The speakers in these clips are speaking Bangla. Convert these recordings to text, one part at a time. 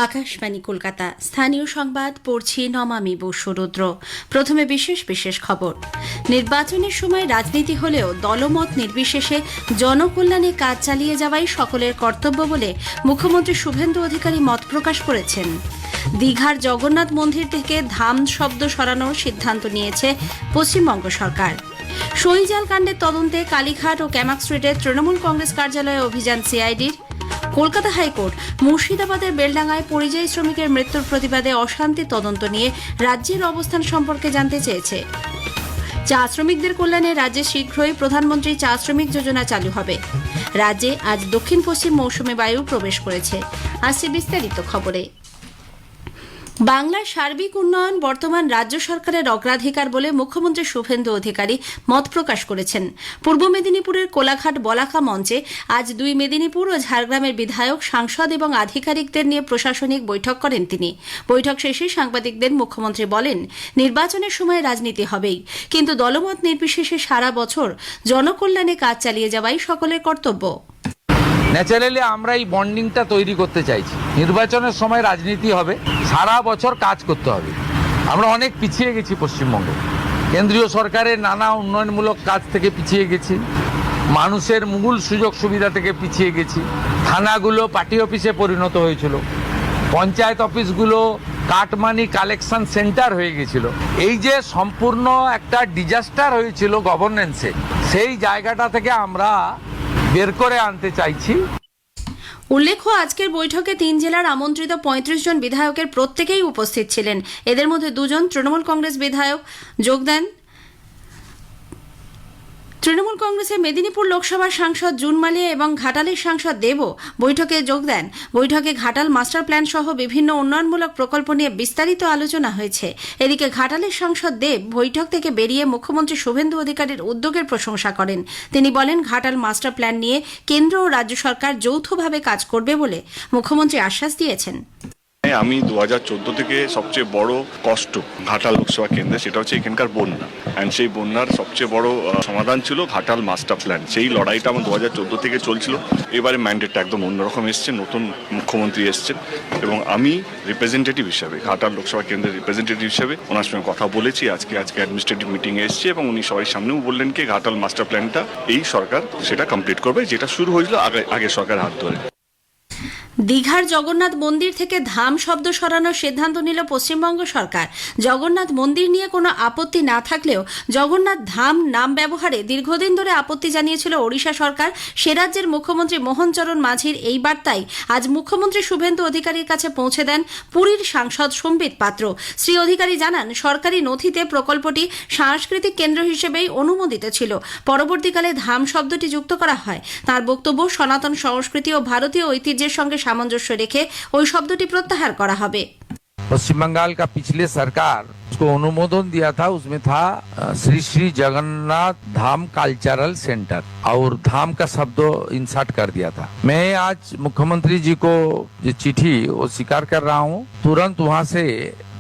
আকাশবাণী কলকাতা স্থানীয় সংবাদ পড়ছি নমামি বসুরুদ্র। প্রথমে বিশেষ বিশেষ খবর। নির্বাচনের সময় রাজনীতি হলেও দলমত নির্বিশেষে জনকল্যাণে কাজ চালিয়ে যাওয়াই সকলের কর্তব্য বলে মুখ্যমন্ত্রী শুভেন্দু অধিকারী মত প্রকাশ করেছেন। দীঘার জগন্নাথ মন্দির থেকে ধাম শব্দ সরানোর সিদ্ধান্ত নিয়েছে পশ্চিমবঙ্গ সরকার। সইজাল কাণ্ডের তদন্তে কালীঘাট ও ক্যামাক স্ট্রিটের তৃণমূল কংগ্রেস কার্যালয়ে অভিযান সিআইডির। কলকাতা হাইকোর্ট মুর্শিদাবাদের বেলডাঙ্গায় পরিযায়ী শ্রমিকের মৃত্যুর প্রতিবাদে অশান্তি তদন্ত নিয়ে রাজ্যের অবস্থান সম্পর্কে জানতে চেয়েছে। চা শ্রমিকদের কল্যাণে রাজ্যে শীঘ্রই প্রধানমন্ত্রী চা শ্রমিক যোজনা চালু হবে। রাজ্যে আজ দক্ষিণ পশ্চিম মৌসুমী বায়ু প্রবেশ করেছে। আসছে বিস্তারিত খবরে। বাংলার সার্বিক উন্নয়ন বর্তমান রাজ্য সরকারের অগ্রাধিকার বলে মুখ্যমন্ত্রী শুভেন্দু অধিকারী মত প্রকাশ করেছেন। পূর্ব মেদিনীপুরের কোলাঘাট বলাকা মঞ্চে আজ দুই মেদিনীপুর ও ঝাড়গ্রামের বিধায়ক, সাংসদ এবং আধিকারিকদের নিয়ে প্রশাসনিক বৈঠক করেন তিনি। বৈঠক শেষে সাংবাদিকদের মুখ্যমন্ত্রী বলেন, নির্বাচনের সময় রাজনীতি হবেই, কিন্তু দলমত নির্বিশেষে সারা বছর জনকল্যাণে কাজ চালিয়ে যাওয়াই সকলের কর্তব্য। ন্যাচারালি আমরা এই বন্ডিংটা তৈরি করতে চাইছি। নির্বাচনের সময় রাজনীতি হবে, সারা বছর কাজ করতে হবে। আমরা অনেক পিছিয়ে গেছি পশ্চিমবঙ্গে, কেন্দ্রীয় সরকারের নানা উন্নয়নমূলক কাজ থেকে পিছিয়ে গেছি, মানুষের মূল সুযোগ সুবিধা থেকে পিছিয়ে গেছি। থানাগুলো পার্টি অফিসে পরিণত হয়েছিল, পঞ্চায়েত অফিসগুলো কাটমানি কালেকশন সেন্টার হয়ে গেছিল। এই যে সম্পূর্ণ একটা ডিজাস্টার হয়েছিল গভর্নেন্সে, সেই জায়গাটা থেকে আমরা বের করে আনতে চাইছি। উল্লেখ্য, আজকের বৈঠকে 3 জেলার আমন্ত্রিত 35 জন বিধায়কের প্রত্যেকেই উপস্থিত ছিলেন। এদের মধ্যে 2 জন তৃণমূল কংগ্রেস বিধায়ক যোগ দেন। তৃণমূল কংগ্রেসের মেদিনীপুর লোকসভার সাংসদ জুন মালিয়া এবং ঘাটালের সাংসদ দেবও বৈঠকে যোগ দেন। বৈঠকে ঘাটাল মাস্টার প্ল্যান সহ বিভিন্ন উন্নয়নমূলক প্রকল্প নিয়ে বিস্তারিত আলোচনা হয়েছে। এদিকে ঘাটালের সাংসদ দেব বৈঠক থেকে বেরিয়ে মুখ্যমন্ত্রী শুভেন্দু অধিকারীর উদ্যোগের প্রশংসা করেন। তিনি বলেন, ঘাটাল মাস্টার প্ল্যান নিয়ে কেন্দ্র ও রাজ্য সরকার যৌথভাবে কাজ করবে বলে মুখ্যমন্ত্রী আশ্বাস দিয়েছেন। আমি 2014 থেকে সবচেয়ে বড় কষ্ট ঘাটাল লোকসভা কেন্দ্রে, সেটা হচ্ছে এখানকার বন্যা। অ্যান্ড সেই বন্যার সবচেয়ে বড় সমাধান ছিল ঘাটাল মাস্টার প্ল্যান। সেই লড়াইটা আমার 2014 থেকে চলছিল। এবারে ম্যান্ডেটটা একদম অন্যরকম এসছে, নতুন মুখ্যমন্ত্রী এসছেন এবং আমি রিপ্রেজেন্টেটিভ হিসাবে, ঘাটাল লোকসভা কেন্দ্রের রিপ্রেজেন্টেটিভ হিসাবে ওনার সঙ্গে কথা বলেছি। আজকে অ্যাডমিনিস্ট্রেটিভ মিটিংয়ে এসেছি এবং উনি সবাই সামনেও বললেন কি ঘাটাল মাস্টার প্ল্যানটা এই সরকার সেটা কমপ্লিট করবে, যেটা শুরু হয়েছিল আগে সরকার হাত ধরে। দীঘার জগন্নাথ মন্দির থেকে ধাম শব্দ সরানোর সিদ্ধান্ত নিল পশ্চিমবঙ্গ সরকার। জগন্নাথ মন্দির নিয়ে কোনো আপত্তি না থাকলেও জগন্নাথ ধাম নাম ব্যবহারে দীর্ঘদিন ধরে আপত্তি জানিয়েছিল ওড়িশা সরকার। সে রাজ্যের মুখ্যমন্ত্রী মোহন চরণ মাঝির এই বার্তাই আজ মুখ্যমন্ত্রী শুভেন্দু অধিকারীর কাছে পৌঁছে দেন পুরীর সাংসদ সম্বিত পাত্র। শ্রী অধিকারী জানান, সরকারি নথিতে প্রকল্পটি সাংস্কৃতিক কেন্দ্র হিসেবেই অনুমোদিত ছিল। পরবর্তীকালে ধাম শব্দটি যুক্ত করা হয়। তার বক্তব্য, সনাতন সংস্কৃতি ও ভারতীয় ঐতিহ্যের সঙ্গে সামঞ্জস্য রেখে ওই শব্দটি প্রত্যাহার করা হবে। पश्चिम बंगाल का पिछले सरकार उसको अनुमोदन दिया था, उसमें था श्री श्री जगन्नाथ धाम कल्चरल सेंटर और धाम का शब्द इंसर्ट कर दिया था। मैं आज मुख्यमंत्री जी को जो चिट्ठी वो स्वीकार कर रहा हूँ। तुरंत वहाँ से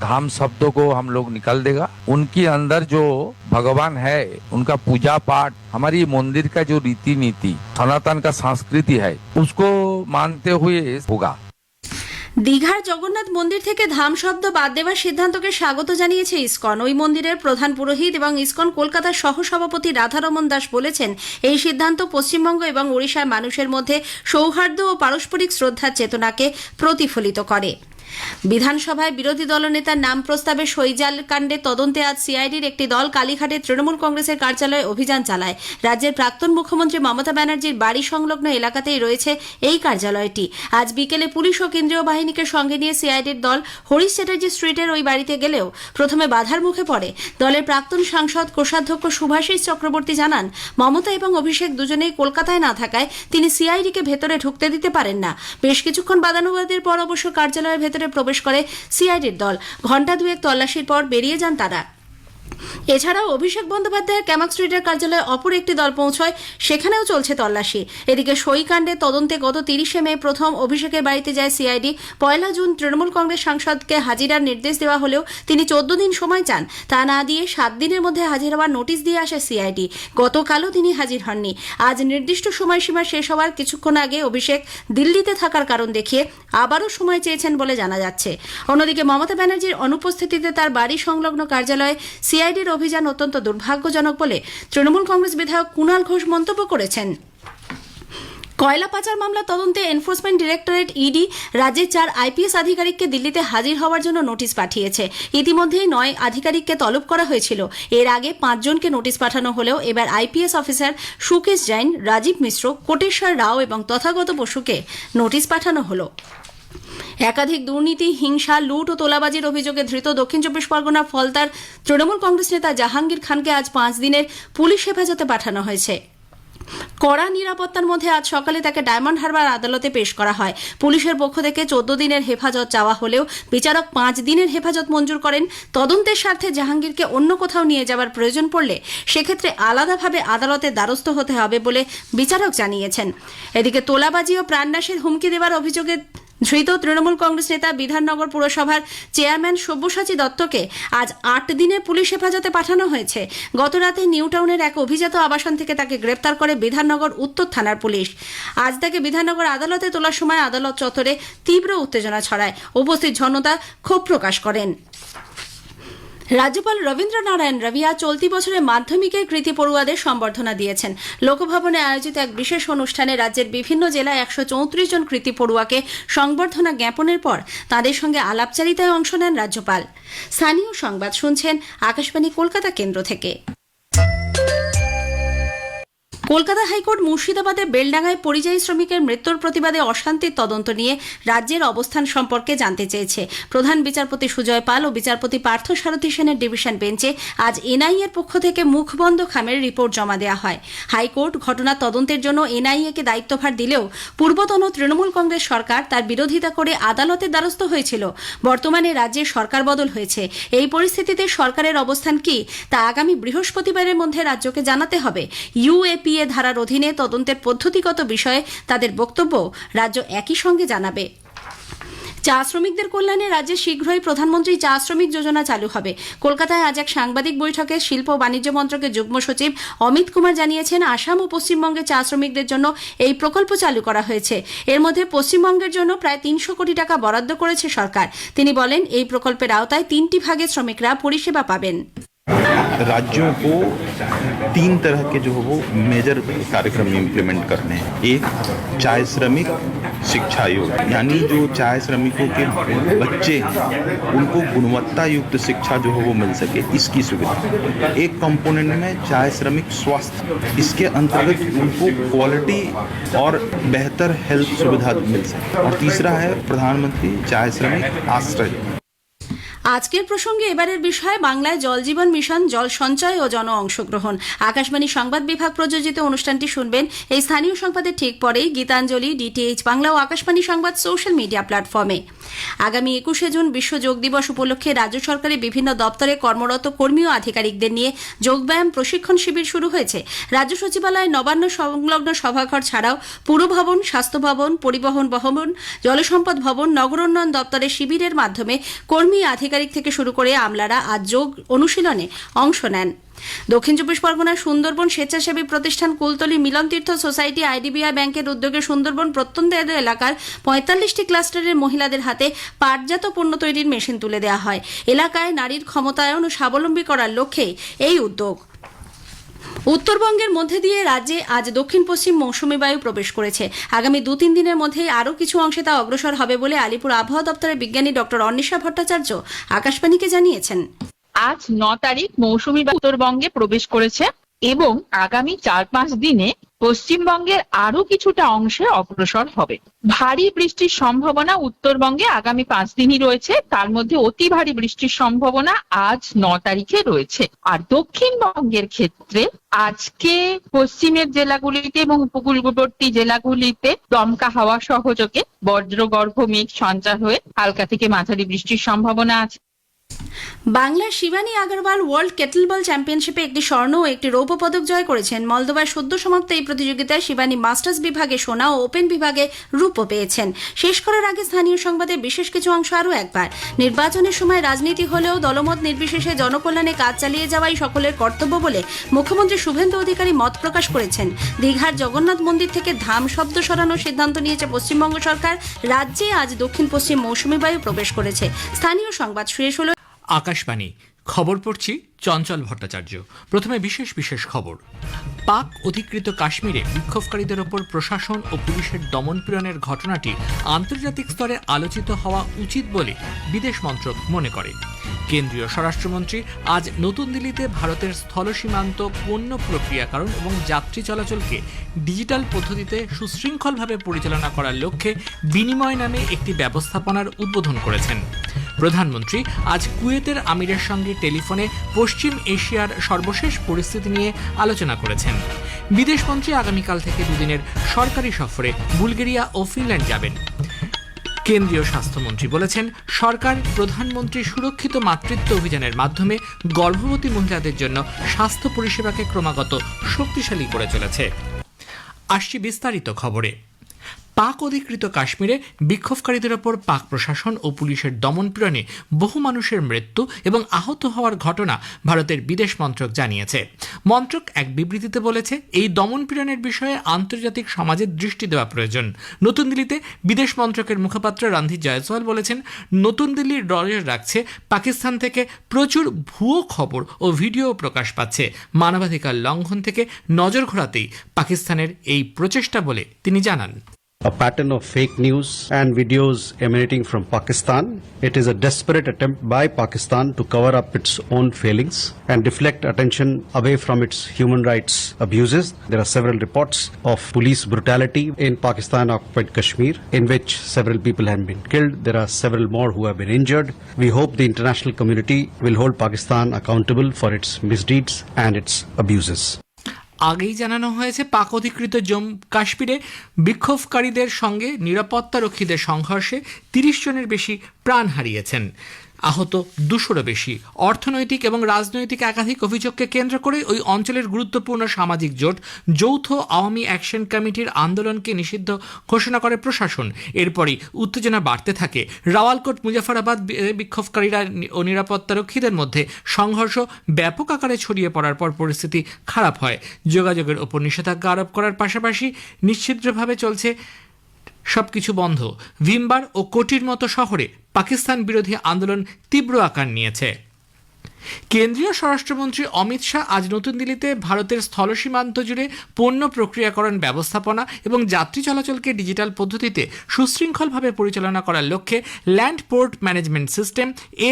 धाम शब्दों को हम लोग निकाल देगा। उनके अंदर जो भगवान है, उनका पूजा पाठ, हमारी मंदिर का जो रीति नीति, सनातन का संस्कृति है, उसको मानते हुए होगा। দীঘার জগন্নাথ মন্দির থেকে ধাম শব্দ বাদ দেওয়ার সিদ্ধান্তকে স্বাগত জানিয়েছে ইসকন। ওই মন্দিরের প্রধান পুরোহিত এবং ইসকন কলকাতার সহসভাপতি রাধারমন দাস বলেছেন, এই সিদ্ধান্ত পশ্চিমবঙ্গ এবং ওড়িশার মানুষের মধ্যে সৌহার্দ্য ও পারস্পরিক শ্রদ্ধার চেতনাকে প্রতিফলিত করে। বিধানসভায় বিরোধী দলনেতার নাম প্রস্তাবে সইজাল কাণ্ডে তদন্তে আজ সিআইডির একটি দল কালীঘাটে তৃণমূল কংগ্রেসের কার্যালয়ে অভিযান চালায়। রাজ্যের প্রাক্তন মুখ্যমন্ত্রী মমতা ব্যানার্জির বাড়ি সংলগ্ন এলাকাতেই রয়েছে এই কার্যালয়টি। আজ বিকেলে পুলিশ ও কেন্দ্রীয় বাহিনীকে সঙ্গে নিয়ে সিআইডির দল হরিশ চ্যাটার্জি স্ট্রিটের ওই বাড়িতে গেলেও প্রথমে বাধার মুখে পড়ে। দলের প্রাক্তন সাংসদ কোষাধ্যক্ষ শুভাশিস চক্রবর্তী জানান, মমতা এবং অভিষেক দুজনেই কলকাতায় না থাকায় তিনি সিআইডিকে ভেতরে ঢুকতে দিতে পারেন না। বেশ কিছুক্ষণ বাদানুবাদের পর অবশ্য কার্যালয়ের ভেতরে প্রবেশ করে সিআইডির দল। ঘণ্টা দুয়েক তল্লাশির পর বেরিয়ে যান তারা। এছাড়াও অভিষেক বন্দ্যোপাধ্যায়ের ক্যামাক স্ট্রিটের কার্যালয়ে অপর একটি দল পৌঁছয়, সেখানেও চলছে তল্লাশি। এদিকে সইকাণ্ডের তদন্তে গত 30শে মে প্রথম অভিষেকের বাড়িতে যায় সিআইডি। 1 জুন তৃণমূল কংগ্রেস সাংসদকে হাজিরার নির্দেশ দেওয়া হলেও তিনি 14 দিন সময় চান। তা না দিয়ে 7 দিনের মধ্যে হাজির হওয়ার নোটিশ দিয়ে আসে সিআইডি। গতকালও তিনি হাজির হননি। আজ নির্দিষ্ট সময়সীমা শেষ হওয়ার কিছুক্ষণ আগে অভিষেক দিল্লিতে থাকার কারণ দেখিয়ে আবারও সময় চেয়েছেন বলে জানা যাচ্ছে। অন্যদিকে মমতা ব্যানার্জির অনুপস্থিতিতে তার বাড়ি সংলগ্ন কার্যালয়ে সিআইডির অভিযান অত্যন্ত দুর্ভাগ্যজনক বলে তৃণমূল কংগ্রেস বিধায়ক কুণাল ঘোষ মন্তব্য করেছেন। কয়লা পাচার মামলা তদন্তে এনফোর্সমেন্ট ডিরেক্টরেট ইডি রাজ্যের 4 আইপিএস আধিকারিককে দিল্লিতে হাজির হওয়ার জন্য নোটিশ পাঠিয়েছে। ইতিমধ্যেই 9 আধিকারিককে তলব করা হয়েছিল। এর আগে 5 জনকে নোটিশ পাঠানো হলেও এবার আইপিএস অফিসার সুকেশ জৈন, রাজীব মিশ্র, কোটেশ্বর রাও এবং তথাগত বসুকে নোটিশ পাঠানো হলো। একাধিক দুর্নীতি, হিংসা, লুট ও তোলাবাজির অভিযোগে ধৃত দক্ষিণ 24 পরগনা ফলতার তৃণমূল কংগ্রেস নেতা জাহাঙ্গীর খানকে আজ 5 দিনের পুলিশ হেফাজতে পাঠানো হয়েছে। কড়া নিরাপত্তার মধ্যে আজ সকালে তাকে ডায়মন্ড হারবার আদালতে পেশ করা হয়। পুলিশের পক্ষ থেকে 14 দিনের হেফাজত চাওয়া হলেও বিচারক 5 দিনের হেফাজত মঞ্জুর করেন। তদন্তের স্বার্থে জাহাঙ্গীরকে অন্য কোথাও নিয়ে যাওয়ার প্রয়োজন পড়লে সেক্ষেত্রে আলাদাভাবে আদালতের দ্বারস্থ হতে হবে বলে বিচারক জানিয়েছেন। এদিকে তোলাবাজি ও প্রাণনাশের হুমকি দেওয়ার অভিযোগে ধৃত তৃণমূল কংগ্রেস নেতা বিধাননগর পুরসভার চেয়ারম্যান সব্যসাচী দত্তকে আজ 8 দিনের পুলিশ হেফাজতে পাঠানো হয়েছে। গতরাতে নিউ টাউনের এক অভিজাত আবাসন থেকে তাকে গ্রেপ্তার করে বিধাননগর উত্তর থানার পুলিশ। আজ তাকে বিধাননগর আদালতে তোলার সময় আদালত চত্বরে তীব্র উত্তেজনা ছড়ায়। উপস্থিত জনতা ক্ষোভ প্রকাশ করেন। রাজ্যপাল রবীন্দ্র নারায়ণ রবিয়া চলতি বছরে মাধ্যমিকের কৃতী পড়ুয়াদের সম্বর্ধনা দিয়েছেন। লোকভবনে আয়োজিত এক বিশেষ অনুষ্ঠানে রাজ্যের বিভিন্ন জেলায় 134 জন কৃতী পড়ুয়াকে সংবর্ধনা জ্ঞাপনের পর তাদের সঙ্গে আলাপচারিতায় অংশ নেন রাজ্যপাল। স্থানীয় সংবাদ শুনছেন আকাশবাণী কলকাতা কেন্দ্র থেকে। কলকাতা হাইকোর্ট মুর্শিদাবাদের বেলডাঙ্গায় পরিযায়ী শ্রমিকের মৃত্যুর প্রতিবাদে অশান্তির তদন্ত নিয়ে রাজ্যের অবস্থান সম্পর্কে জানতে চেয়েছে। প্রধান বিচারপতি সুজয় পাল ও বিচারপতি পার্থ সারথী সেনের ডিভিশন বেঞ্চে আজ এনআইএর পক্ষ থেকে মুখবন্ধ খামের রিপোর্ট জমা দেওয়া হয়। হাইকোর্ট ঘটনার তদন্তের জন্য এনআইএকে দায়িত্বভার দিলেও পূর্বতন তৃণমূল কংগ্রেস সরকার তার বিরোধিতা করে আদালতের দ্বারস্থ হয়েছিল। বর্তমানে রাজ্যে সরকার বদল হয়েছে। এই পরিস্থিতিতে সরকারের অবস্থান কি তা আগামী বৃহস্পতিবারের মধ্যে রাজ্যকে জানাতে হবে। ইউএপিএ ধারার অধীনে তদন্তের পদ্ধতিগত বিষয়ে তাদের বক্তব্য রাজ্য একই সঙ্গে জানাবে। চা শ্রমিকদের কল্যাণে রাজ্যে শীঘ্রই প্রধানমন্ত্রী চা শ্রমিক যোজনা চালু হবে। কলকাতায় আজ এক সাংবাদিক বৈঠকে শিল্প ও বাণিজ্য মন্ত্রকের যুগ্ম সচিব অমিত কুমার জানিয়েছেন, আসাম ও পশ্চিমবঙ্গে চা শ্রমিকদের জন্য এই প্রকল্প চালু করা হয়েছে। এর মধ্যে পশ্চিমবঙ্গের জন্য প্রায় 300 কোটি টাকা বরাদ্দ করেছে সরকার। তিনি বলেন, এই প্রকল্পের আওতায় 3টি ভাগে শ্রমিকরা পরিষেবা পাবেন। राज्यों को 3 तरह के जो है वो मेजर कार्यक्रम इम्प्लीमेंट करने हैं। एक चाय श्रमिक शिक्षा योजना, यानी जो चाय श्रमिकों के बच्चे हैं उनको गुणवत्ता युक्त शिक्षा जो है वो मिल सके, इसकी सुविधा। एक कंपोनेंट में चाय श्रमिक स्वास्थ्य, इसके अंतर्गत उनको क्वालिटी और बेहतर हेल्थ सुविधा मिल सके। और तीसरा है प्रधानमंत्री चाय श्रमिक आश्रय। আজকের প্রসঙ্গে এবারের বিষয় বাংলায় জল জীবন মিশন, জল সঞ্চয় ও জন অংশগ্রহণ। আকাশবাণী সংবাদ বিভাগ প্রযোজিত অনুষ্ঠানটি শুনবেন এই স্থানীয় সংবাদের ঠিক পরেই গীতাঞ্জলি, ডিটিএইচ বাংলা ও আকাশবাণী সংবাদ সোশ্যাল মিডিয়া প্ল্যাটফর্মে। আগামী 21শে জুন বিশ্ব যোগ দিবস উপলক্ষে রাজ্য সরকারের বিভিন্ন দপ্তরে কর্মরত কর্মী ও আধিকারিকদের নিয়ে যোগব্যায়াম প্রশিক্ষণ শিবির শুরু হয়েছে। রাজ্য সচিবালয়, নবান্ন সংলগ্ন সভাঘর ছাড়াও পুরভবন, স্বাস্থ্য ভবন, পরিবহন ভবন, জলসম্পদ ভবন, নগরোন্নয়ন দপ্তরের শিবিরের মাধ্যমে কর্মী আধিকারিক থেকে শুরু করে আমলারা আজ যোগ অনুশীলনে অংশ নেন। দক্ষিণ 24 পরগনার সুন্দরবন স্বেচ্ছাসেবী প্রতিষ্ঠান কুলতলি মিলন তীর্থ সোসাইটি আইডিবিআই ব্যাংকের উদ্যোগে সুন্দরবন প্রত্যন্ত এলাকার 45টি ক্লাস্টারের মহিলাদের হাতে পাটজাত পণ্য তৈরির মেশিন তুলে দেওয়া হয়। এলাকায় নারীর ক্ষমতায়ন ও স্বাবলম্বী করার লক্ষ্যে এই উদ্যোগ। উত্তরবঙ্গের মধ্যে দিয়ে রাজ্যে আজ দক্ষিণ পশ্চিম মৌসুমী বায়ু প্রবেশ করেছে। আগামী 2-3 দিনের মধ্যেই আরও কিছু অংশে তা অগ্রসর হবে বলে আলিপুর আবহাওয়া দপ্তরের বিজ্ঞানী ডক্টর অন্বেষা ভট্টাচার্য আকাশবাণীকে জানিয়েছেন। আজ 9 তারিখ মৌসুমী বায়ু উত্তরবঙ্গে প্রবেশ করেছে এবং আগামী 4-5 দিনে পশ্চিমবঙ্গের আরো কিছুটা অংশে অগ্রসর হবে। ভারী বৃষ্টির সম্ভাবনা উত্তরবঙ্গে আগামী 5 দিনই রয়েছে, তার মধ্যে অতি ভারী বৃষ্টির সম্ভাবনা আজ 9 তারিখে রয়েছে। আর দক্ষিণবঙ্গের ক্ষেত্রে আজকে পশ্চিমের জেলাগুলিতে এবং উপকূলবর্তী জেলাগুলিতে দমকা হাওয়া সহযোগে বজ্রগর্ভ মেঘ সঞ্চার হয়ে হালকা থেকে মাঝারি বৃষ্টির সম্ভাবনা আছে। বাংলার শিবানী আগরওয়াল ওয়ার্ল্ড কেটলবল চ্যাম্পিয়নশিপে একটি স্বর্ণ ও একটি রৌপ্য পদক জয় করেছেন। মলদোবায় সদ্য সমাপ্ত এই প্রতিযোগিতায় শিবানী মাস্টার্স বিভাগে সোনা ও ওপেন বিভাগে রূপও পেয়েছেন। শেষ করার আগে স্থানীয় সংবাদের বিশেষ কিছু অংশ আরও একবার। নির্বাচনের সময় রাজনীতি হলেও দলমত নির্বিশেষে জনকল্যাণে কাজ চালিয়ে যাওয়াই সকলের কর্তব্য বলে মুখ্যমন্ত্রী শুভেন্দু অধিকারী মত প্রকাশ করেছেন। দীঘার জগন্নাথ মন্দির থেকে ধাম শব্দ সরানোর সিদ্ধান্ত নিয়েছে পশ্চিমবঙ্গ সরকার। রাজ্যে আজ দক্ষিণ পশ্চিম মৌসুমী বায়ু প্রবেশ করেছে। স্থানীয় সংবাদ শেষ হল। আকাশবাণী খবর পড়ছি চঞ্চল ভট্টাচার্য। প্রথমে বিশেষ খবর। পাক অধিকৃত কাশ্মীরে বিক্ষোভকারীদের ওপর প্রশাসন ও পুলিশের দমনপীড়নের ঘটনাটি আন্তর্জাতিক স্তরে আলোচিত হওয়া উচিত বলে বিদেশ মন্ত্রক মনে করে। কেন্দ্রীয় স্বরাষ্ট্রমন্ত্রী আজ নতুন দিল্লিতে ভারতের স্থল সীমান্ত পণ্য প্রক্রিয়াকরণ এবং যাত্রী চলাচলকে ডিজিটাল পদ্ধতিতে সুশৃঙ্খলভাবে পরিচালনা করার লক্ষ্যে বিনিময় নামে একটি ব্যবস্থাপনার উদ্বোধন করেছেন। প্রধানমন্ত্রী আজ কুয়েতের আমিরের সঙ্গে টেলিফোনে পশ্চিম এশিয়ার সর্বশেষ পরিস্থিতি নিয়ে আলোচনা করেছেন। বিদেশমন্ত্রী আগামীকাল থেকে দুদিনের সরকারি সফরে বুলগেরিয়া ও ফিনল্যান্ড যাবেন। কেন্দ্রীয় স্বাস্থ্যমন্ত্রী বলেছেন, সরকার প্রধানমন্ত্রী সুরক্ষিত মাতৃত্ব অভিযানের মাধ্যমে গর্ভবতী মহিলাদের জন্য স্বাস্থ্য পরিষেবাকে ক্রমাগত শক্তিশালী করে চলেছে। আসছি বিস্তারিত খবরে। পাক অধিকৃত কাশ্মীরে বিক্ষোভকারীদের ওপর পাক প্রশাসন ও পুলিশের দমনপীড়নে বহু মানুষের মৃত্যু এবং আহত হওয়ার ঘটনা ভারতের বিদেশ মন্ত্রক জানিয়েছে। মন্ত্রক এক বিবৃতিতে বলেছে, এই দমনপীড়নের বিষয়ে আন্তর্জাতিক সমাজের দৃষ্টি দেওয়া প্রয়োজন। নতুন দিল্লিতে বিদেশ মন্ত্রকের মুখপাত্র রণধীর জয়সওয়াল বলেছেন, নতুন দিল্লির নজর রাখছে পাকিস্তান থেকে প্রচুর ভুয়ো খবর ও ভিডিও প্রকাশ পাচ্ছে। মানবাধিকার লঙ্ঘন থেকে নজর ঘোরাতেই পাকিস্তানের এই প্রচেষ্টা বলে তিনি জানান। A pattern of fake news and videos emanating from Pakistan. It is a desperate attempt by Pakistan to cover up its own failings and deflect attention away from its human rights abuses. There are several reports of police brutality in Pakistan-occupied Kashmir, in which several people have been killed. There are several more who have been injured. We hope the international community will hold Pakistan accountable for its misdeeds and its abuses. আগেই জানানো হয়েছে, পাক অধিকৃত জম্মু কাশ্মীরে বিক্ষোভকারীদের সঙ্গে নিরাপত্তারক্ষীদের সংঘর্ষে 30 জনের বেশি প্রাণ হারিয়েছেন, আহত 200-রও বেশি। অর্থনৈতিক এবং রাজনৈতিক একাধিক অভিযোগকে কেন্দ্র করে ওই অঞ্চলের গুরুত্বপূর্ণ সামাজিক জোট যৌথ আওয়ামী অ্যাকশন কমিটির আন্দোলনকে নিষিদ্ধ ঘোষণা করে প্রশাসন। এরপরই উত্তেজনা বাড়তে থাকে। রাওয়ালকোট মুজাফরাবাদ বিক্ষোভকারীরা ও নিরাপত্তারক্ষীদের মধ্যে সংঘর্ষ ব্যাপক আকারে ছড়িয়ে পড়ার পর পরিস্থিতি খারাপ হয়। যোগাযোগের ওপর নিষেধাজ্ঞা আরোপ করার পাশাপাশি নিশ্চিদ্রভাবে চলছে সবকিছু বন্ধ। ভিমবার ও কোটির মতো শহরে পাকিস্তান বিরোধী আন্দোলন তীব্র আকার নিয়েছে। কেন্দ্রীয় স্বরাষ্ট্রমন্ত্রী অমিত শাহ আজ নতুন দিল্লিতে ভারতের স্থল সীমান্ত জুড়ে পণ্য প্রক্রিয়াকরণ ব্যবস্থাপনা এবং যাত্রী চলাচলকে ডিজিটাল পদ্ধতিতে সুশৃঙ্খলভাবে পরিচালনা করার লক্ষ্যে land port management system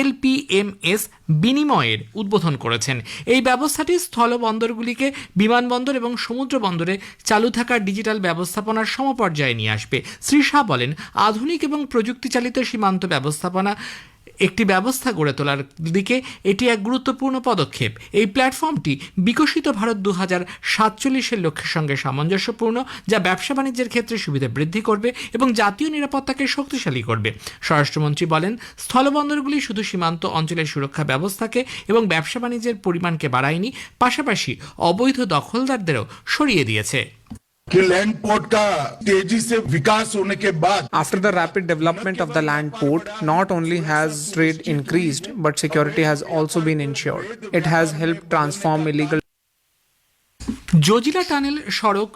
LPMS বিনিময়ের উদ্বোধন করেছেন। এই ব্যবস্থাটি স্থলবন্দরগুলিকে বিমানবন্দর এবং সমুদ্র বন্দরে চালু থাকা ডিজিটাল ব্যবস্থাপনার সমপর্যায়ে নিয়ে আসবে। শ্রী শাহ বলেন, আধুনিক এবং প্রযুক্তিচালিত সীমান্ত ব্যবস্থাপনা একটি ব্যবস্থা গড়ে তোলার দিকে এটি এক গুরুত্বপূর্ণ পদক্ষেপ। এই প্ল্যাটফর্মটি বিকশিত ভারত 2047-এর লক্ষ্যের সঙ্গে সামঞ্জস্যপূর্ণ, যা ব্যবসা বাণিজ্যের ক্ষেত্রে সুবিধা বৃদ্ধি করবে এবং জাতীয় নিরাপত্তাকে শক্তিশালী করবে। স্বরাষ্ট্রমন্ত্রী বলেন, স্থলবন্দরগুলি শুধু সীমান্ত অঞ্চলের সুরক্ষা ব্যবস্থাকে এবং ব্যবসা বাণিজ্যের পরিমাণকে বাড়ায়নি, পাশাপাশি অবৈধ দখলদারদেরও সরিয়ে দিয়েছে। कि लैंड पोर्ट का तेजी से विकास होने के बाद After the rapid development of the land port, not only has trade increased, but security has also been ensured. It has helped transform illegal Zojila tunnel সড়ক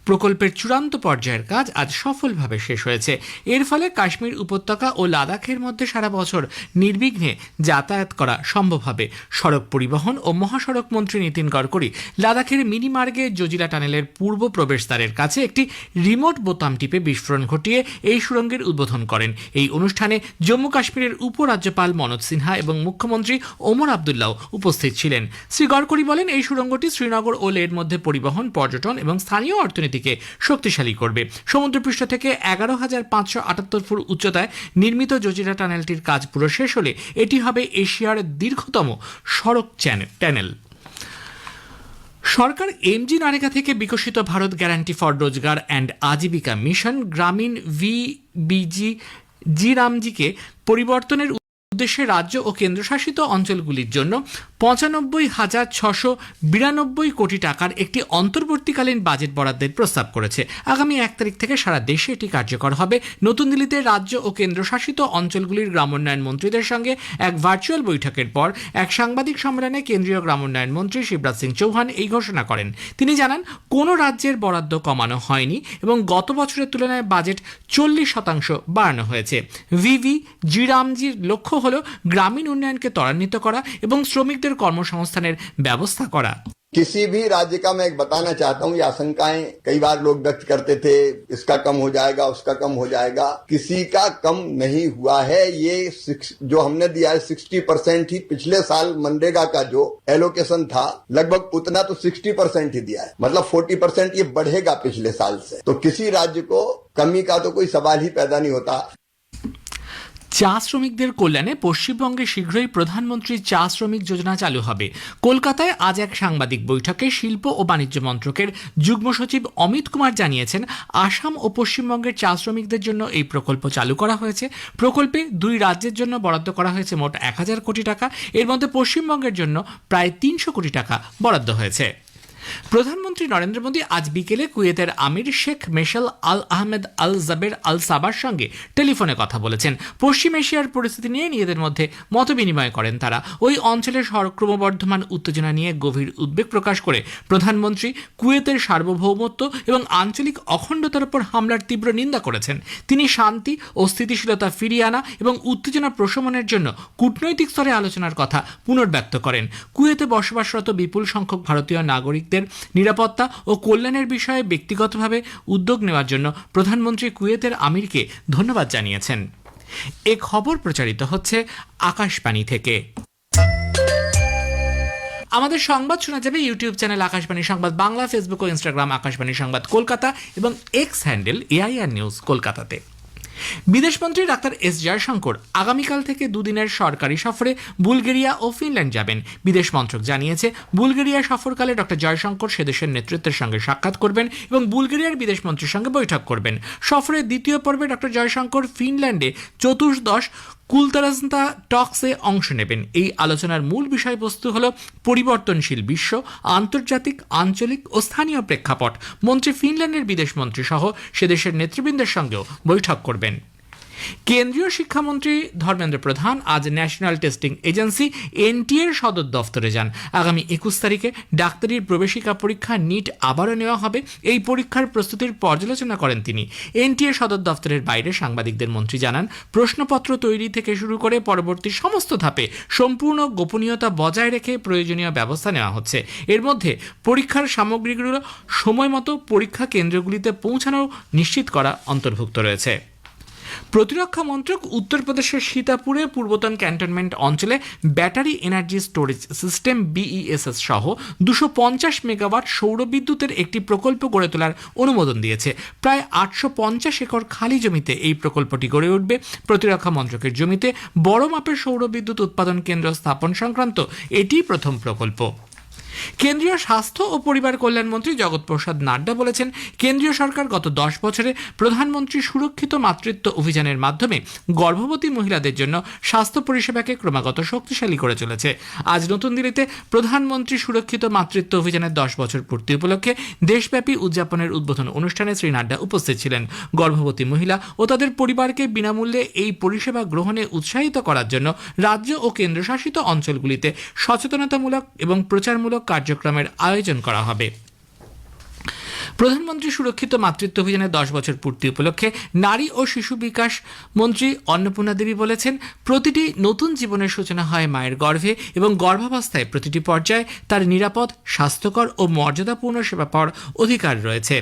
প্রকল্পের চূড়ান্ত পর্যায়ের কাজ আজ সফলভাবে শেষ হয়েছে। এর ফলে কাশ্মীর উপত্যকা ও লাদাখের মধ্যে সারা বছর নির্বিঘ্নে যাতায়াত করা সম্ভব হবে। সড়ক পরিবহন ও মহাসড়ক মন্ত্রী নীতিন গডকরি লাদাখের মিনিমার্গে জজিলা টানেলের পূর্ব প্রবেশদ্বারের কাছে একটি রিমোট বোতাম টিপে বিস্ফোরণ ঘটিয়ে এই সুড়ঙ্গের উদ্বোধন করেন। এই অনুষ্ঠানে জম্মু কাশ্মীরের উপরাজ্যপাল মনোজ সিনহা এবং মুখ্যমন্ত্রী ওমর আবদুল্লাহ উপস্থিত ছিলেন। শ্রী গডকরি বলেন, এই সুড়ঙ্গটি শ্রীনগর ও লেহর মধ্যে পরিবহন, পর্যটন এবং স্থানীয় অর্থনীতিকে শক্তিশালী করবে। সমুদ্রপৃষ্ঠ থেকে 11,578 ফুট উচ্চতায় নির্মিত জজিলা টানেলটির কাজ পুরো শেষ হলে এটি হবে এশিয়ার দীর্ঘতম সড়ক টানেল। সরকার এমজি নারেগা থেকে বিকশিত ভারত গ্যারান্টি ফর রোজগার অ্যান্ড আজীবিকা মিশন গ্রামীণ VBG রামজিকে পরিবর্তনের উদ্দেশ্যে রাজ্য ও কেন্দ্রশাসিত অঞ্চলগুলির জন্য 95,692 কোটি টাকার একটি অন্তর্বর্তীকালীন বাজেট বরাদ্দের প্রস্তাব করেছে। আগামী 1 তারিখ থেকে সারা দেশে এটি কার্যকর হবে। নতুন দিল্লিতে রাজ্য ও কেন্দ্রশাসিত অঞ্চলগুলির গ্রামোন্নয়ন মন্ত্রীদের সঙ্গে এক ভার্চুয়াল বৈঠকের পর এক সাংবাদিক সম্মেলনে কেন্দ্রীয় গ্রামোন্নয়ন মন্ত্রী শিবরাজ সিং চৌহান এই ঘোষণা করেন। তিনি জানান, কোনো রাজ্যের বরাদ্দ কমানো হয়নি এবং গত বছরের তুলনায় বাজেট 40% বাড়ানো হয়েছে। ভিভি জি রামজির লক্ষ্য হল গ্রামীণ উন্নয়নকে ত্বরান্বিত করা এবং শ্রমিকদের কর্মসংস্থানের ব্যবস্থা করা। किसी भी राज्य का मैं एक बताना चाहता हूँ, ये आशंकाएं कई बार लोग व्यक्त करते थे, इसका कम हो जाएगा, उसका कम हो जाएगा। किसी का कम नहीं हुआ है। ये जो हमने दिया है 60% ही पिछले साल मनरेगा का जो एलोकेशन था, लगभग उतना तो 60% ही दिया है, मतलब 40% ये बढ़ेगा पिछले साल से। तो किसी राज्य को कमी का तो कोई सवाल ही पैदा नहीं होता। চা শ্রমিকদের কল্যাণে পশ্চিমবঙ্গে শীঘ্রই প্রধানমন্ত্রী চা শ্রমিক যোজনা চালু হবে। কলকাতায় আজ এক সাংবাদিক বৈঠকে শিল্প ও বাণিজ্য মন্ত্রকের যুগ্ম সচিব অমিত কুমার জানিয়েছেন, আসাম ও পশ্চিমবঙ্গের চা শ্রমিকদের জন্য এই প্রকল্প চালু করা হয়েছে। প্রকল্পে 2 রাজ্যের জন্য বরাদ্দ করা হয়েছে মোট 1000 কোটি টাকা। এর মধ্যে পশ্চিমবঙ্গের জন্য প্রায় 300 কোটি টাকা বরাদ্দ হয়েছে। প্রধানমন্ত্রী নরেন্দ্র মোদী আজ বিকেলে কুয়েতের আমির শেখ মেশাল আল আহমেদ আল জাবের আল সাবার সঙ্গে টেলিফোনে কথা বলেছেন। পশ্চিম এশিয়ার পরিস্থিতি নিয়ে নিজেদের মধ্যে মত বিনিময় করেন তারা। ওই অঞ্চলের ক্রমবর্ধমান উত্তেজনা নিয়ে গভীর উদ্বেগ প্রকাশ করে প্রধানমন্ত্রী কুয়েতের সার্বভৌমত্ব এবং আঞ্চলিক অখণ্ডতার উপর হামলার তীব্র নিন্দা করেছেন। তিনি শান্তি ও স্থিতিশীলতা ফিরিয়ে আনা এবং উত্তেজনা প্রশমনের জন্য কূটনৈতিক স্তরে আলোচনার কথা পুনর্ব্যক্ত করেন। কুয়েতে বসবাসরত বিপুল সংখ্যক ভারতীয় নাগরিক নিরাপত্তা ও কল্যাণের বিষয়ে ব্যক্তিগতভাবে উদ্যোগ নেওয়ার জন্য প্রধানমন্ত্রী কুয়েতের আমিরকে ধন্যবাদ জানিয়েছেন। এ খবর প্রচারিত হচ্ছে আকাশবাণী থেকে। আমাদের সংবাদ শোনা যাবে ইউটিউব চ্যানেল আকাশবাণী সংবাদ বাংলা, ফেসবুক ও ইনস্টাগ্রাম আকাশবাণী সংবাদ কলকাতা এবং এক্স হ্যান্ডেল AIR নিউজ কলকাতাতে। বিদেশমন্ত্রী ডাক্তার এস জয়শঙ্কর আগামীকাল থেকে 2 দিনের সরকারি সফরে বুলগেরিয়া ও ফিনল্যান্ড যাবেন। বিদেশ মন্ত্রক জানিয়েছে, বুলগেরিয়া সফরকালে ডক্টর জয়শঙ্কর সেদেশের নেতৃত্বের সঙ্গে সাক্ষাৎ করবেন এবং বুলগেরিয়ার বিদেশমন্ত্রীর সঙ্গে বৈঠক করবেন। সফরের দ্বিতীয় পর্বে ডক্টর জয়শঙ্কর ফিনল্যান্ডে চতুর্দশ কুলতারাজন্তা টক্সে অংশ নেবেন। এই আলোচনার মূল বিষয়বস্তু হল পরিবর্তনশীল বিশ্ব, আন্তর্জাতিক, আঞ্চলিক ও স্থানীয় প্রেক্ষাপট। মন্ত্রী ফিনল্যান্ডের বিদেশমন্ত্রী সহ সে দেশের নেতৃবৃন্দের সঙ্গেও বৈঠক করবেন। কেন্দ্রীয় শিক্ষামন্ত্রী ধর্মেন্দ্র প্রধান আজ ন্যাশনাল টেস্টিং এজেন্সি NTA এর সদর দফতরে যান। আগামী 21 তারিখে ডাক্তারির প্রবেশিকা পরীক্ষা নিট আবারও নেওয়া হবে। এই পরীক্ষার প্রস্তুতির পর্যালোচনা করেন তিনি। NTA সদর দফতরের বাইরে সাংবাদিকদের মন্ত্রী জানান, প্রশ্নপত্র তৈরি থেকে শুরু করে পরবর্তী সমস্ত ধাপে সম্পূর্ণ গোপনীয়তা বজায় রেখে প্রয়োজনীয় ব্যবস্থা নেওয়া হচ্ছে। এর মধ্যে পরীক্ষার সামগ্রীগুলো সময় মতো পরীক্ষা কেন্দ্রগুলিতে পৌঁছানো নিশ্চিত করা অন্তর্ভুক্ত রয়েছে। প্রতিরক্ষা মন্ত্রক উত্তরপ্রদেশের সীতাপুরে পূর্বতন ক্যান্টনমেন্ট অঞ্চলে battery energy storage system BESS সহ 250 মেগাওয়াট সৌর বিদ্যুতের একটি প্রকল্প গড়ে তোলার অনুমোদন দিয়েছে। প্রায় 850 একর খালি জমিতে এই প্রকল্পটি গড়ে উঠবে। প্রতিরক্ষা মন্ত্রকের জমিতে বড় মাপের সৌর বিদ্যুৎ উৎপাদন কেন্দ্র স্থাপন সংক্রান্ত এটিই প্রথম প্রকল্প। কেন্দ্রীয় স্বাস্থ্য ও পরিবার কল্যাণ মন্ত্রী জগৎ প্রসাদ নাড্ডা বলেছেন, কেন্দ্রীয় সরকার গত 10 বছরে প্রধানমন্ত্রী সুরক্ষিত মাতৃত্ব অভিযানের মাধ্যমে গর্ভবতী মহিলাদের জন্য স্বাস্থ্য পরিষেবাকে ক্রমাগত শক্তিশালী করে চলেছে। আজ নতুন দিল্লিতে প্রধানমন্ত্রী সুরক্ষিত মাতৃত্ব অভিযানের 10 বছর পূর্তি উপলক্ষে দেশব্যাপী উদযাপনের উদ্বোধন অনুষ্ঠানে শ্রী নাড্ডা উপস্থিত ছিলেন। গর্ভবতী মহিলা ও তাদের পরিবারকে বিনামূল্যে এই পরিষেবা গ্রহণে উৎসাহিত করার জন্য রাজ্য ও কেন্দ্রশাসিত অঞ্চলগুলিতে সচেতনতামূলক এবং প্রচারমূলক কার্যক্রমের আয়োজন করা হবে। প্রধানমন্ত্রী সুরক্ষিত মাতৃত্ব অভিযানের 10 বছর পূর্তি উপলক্ষে নারী ও শিশু বিকাশ মন্ত্রী অন্নপূর্ণা দেবী বলেছেন, প্রতিটি নতুন জীবনের সূচনা হয় মায়ের গর্ভে এবং গর্ভাবস্থায় প্রতিটি পর্যায়ে তার নিরাপদ, স্বাস্থ্যকর ও মর্যাদাপূর্ণ সেবা পাওয়ার অধিকার রয়েছে।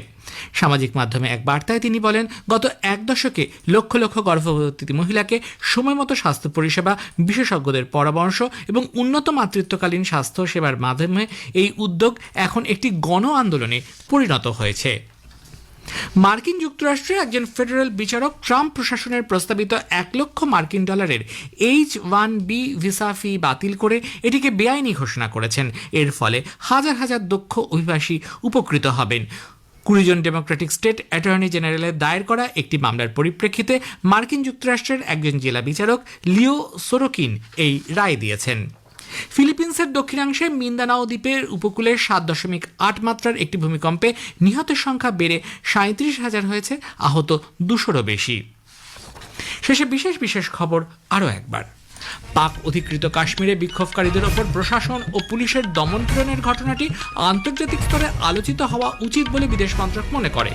সামাজিক মাধ্যমে এক বার্তায় তিনি বলেন, গত 1 দশকে লক্ষ লক্ষ গর্ভবতী মহিলাকে সময়মতো স্বাস্থ্য পরিষেবা, বিশেষজ্ঞদের পরামর্শ এবং উন্নত মাতৃত্বকালীন স্বাস্থ্য সেবার মাধ্যমে এই উদ্যোগ এখন একটি গণ আন্দোলনে পরিণত হয়েছে। মার্কিন যুক্তরাষ্ট্রে একজন ফেডারেল বিচারক ট্রাম্প প্রশাসনের প্রস্তাবিত $1 লক্ষ H-1B ভিসা ফি বাতিল করে এটিকে বেআইনি ঘোষণা করেছেন। এর ফলে হাজার হাজার দক্ষ অভিবাসী উপকৃত হবেন। 20 জন ডেমোক্রেটিক স্টেট অ্যাটর্নি জেনারেলের দায়ের করা একটি মামলার পরিপ্রেক্ষিতে মার্কিন যুক্তরাষ্ট্রের একজন জেলা বিচারক লিও সোরোকিন এই রায় দিয়েছেন। ফিলিপিন্সের দক্ষিণাংশে মিন্দানাও দ্বীপের উপকূলের 7.8 মাত্রার একটি ভূমিকম্পে নিহতের সংখ্যা বেড়ে 37,000 হয়েছে, আহত 200-রও বেশি। শেষে বিশেষ খবর আরও একবার। পাক অধিকৃত কাশ্মীরে বিক্ষোভকারীদের ওপর প্রশাসন ও পুলিশের দমনপীড়নের ঘটনাটি আন্তর্জাতিক স্তরে আলোচিত হওয়া উচিত বলে বিদেশ মন্ত্রক মনে করে।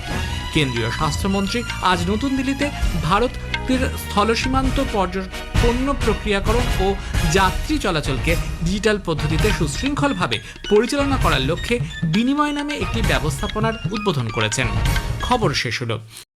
কেন্দ্রীয় স্বাস্থ্যমন্ত্রী আজ নতুন দিল্লিতে ভারতের স্থলসীমান্ত পণ্য প্রক্রিয়াকরণ ও যাত্রী চলাচলকে ডিজিটাল পদ্ধতিতে সুশৃঙ্খলভাবে পরিচালনা করার লক্ষ্যে বিনিময় নামে একটি ব্যবস্থাপনার উদ্বোধন করেছেন। খবর শেষ হলো।